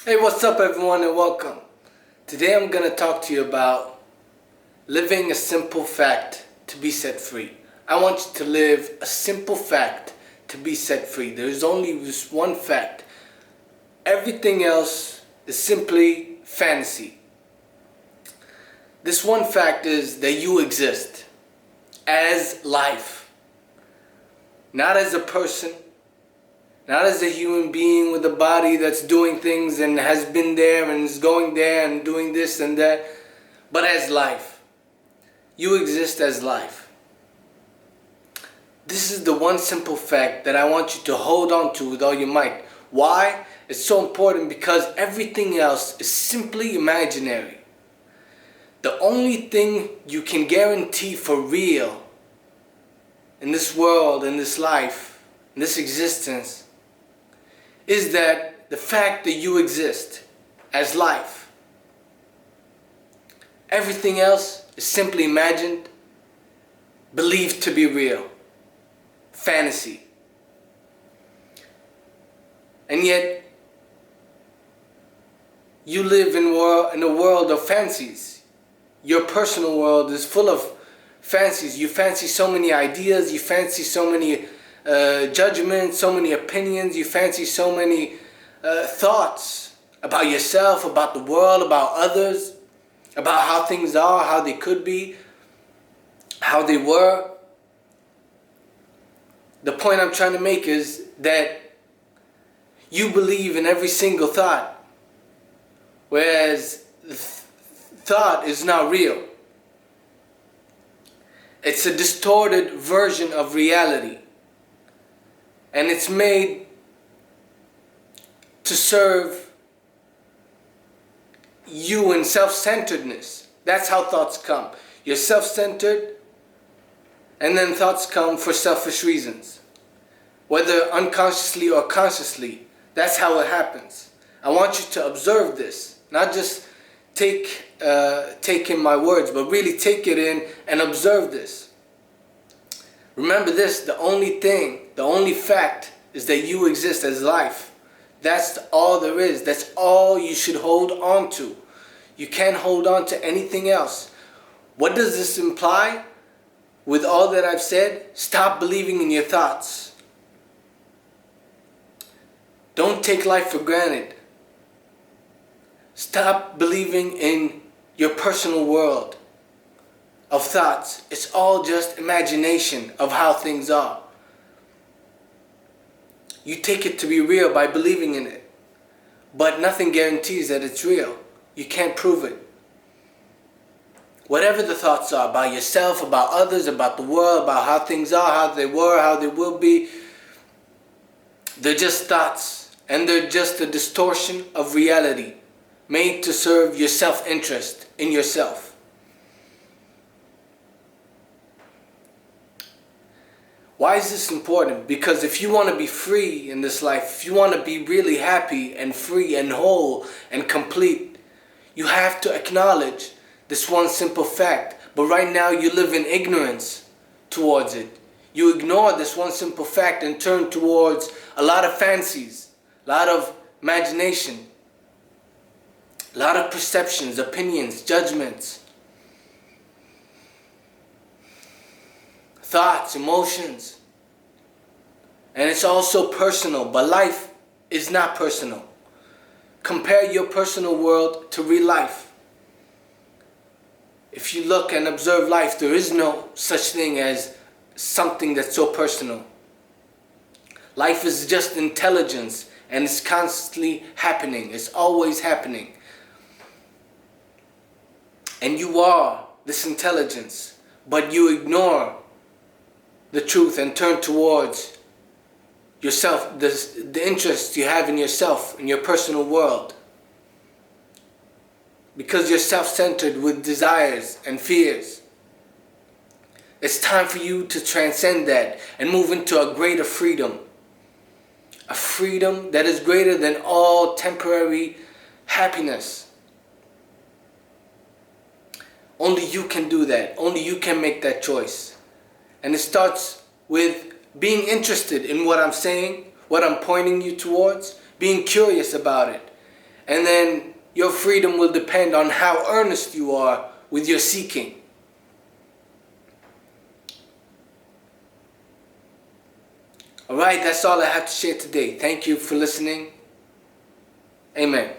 Hey, what's up everyone and welcome. Today I'm going to talk to you about living a simple fact to be set free. I want you to live a simple fact to be set free. There's only this one fact. Everything else is simply fantasy. This one fact is that you exist as life. Not as a person, not as a human being with a body that's doing things and has been there and is going there and doing this and that, but as life. You exist as life. This is the one simple fact that I want you to hold on to with all your might. Why? It's so important because everything else is simply imaginary. The only thing you can guarantee for real in this world, in this life, in this existence, is that the fact that you exist as life. Everything else is simply imagined, believed to be real, fantasy. And yet, you live in a world of fancies. Your personal world is full of fancies. You fancy so many ideas, you fancy so many judgments, so many opinions, you fancy so many thoughts about yourself, about the world, about others, about how things are, how they could be, how they were. The point I'm trying to make is that you believe in every single thought, whereas thought is not real. It's a distorted version of reality. And it's made to serve you in self-centeredness. That's how thoughts come. You're self-centered, and then thoughts come for selfish reasons. Whether unconsciously or consciously, that's how it happens. I want you to observe this, not just take in my words, but really take it in and observe this. Remember this, the only fact is that you exist as life. That's all there is. That's all you should hold on to. You can't hold on to anything else. What does this imply? With all that I've said, stop believing in your thoughts. Don't take life for granted. Stop believing in your personal world of thoughts. It's all just imagination of how things are. You take it to be real by believing in it, but nothing guarantees that it's real. You can't prove it. Whatever the thoughts are about yourself, about others, about the world, about how things are, how they were, how they will be, they're just thoughts, and they're just a distortion of reality made to serve your self-interest in yourself. Why is this important? Because if you want to be free in this life, if you want to be really happy and free and whole and complete, you have to acknowledge this one simple fact. But right now you live in ignorance towards it. You ignore this one simple fact and turn towards a lot of fancies, a lot of imagination, a lot of perceptions, opinions, judgments, thoughts, emotions. And it's also personal, but life is not personal. Compare your personal world to real life. If you look and observe life, there is no such thing as something that's so personal. Life is just intelligence, and it's constantly happening. It's always happening. And you are this intelligence, but you ignore the truth and turn towards yourself, the interest you have in yourself, in your personal world. Because you're self-centered with desires and fears. It's time for you to transcend that and move into a greater freedom. A freedom that is greater than all temporary happiness. Only you can do that. Only you can make that choice. And it starts with being interested in what I'm saying, what I'm pointing you towards, being curious about it, And then your freedom will depend on how earnest you are with your seeking. Alright, that's all I have to share today. Thank you for listening. Amen.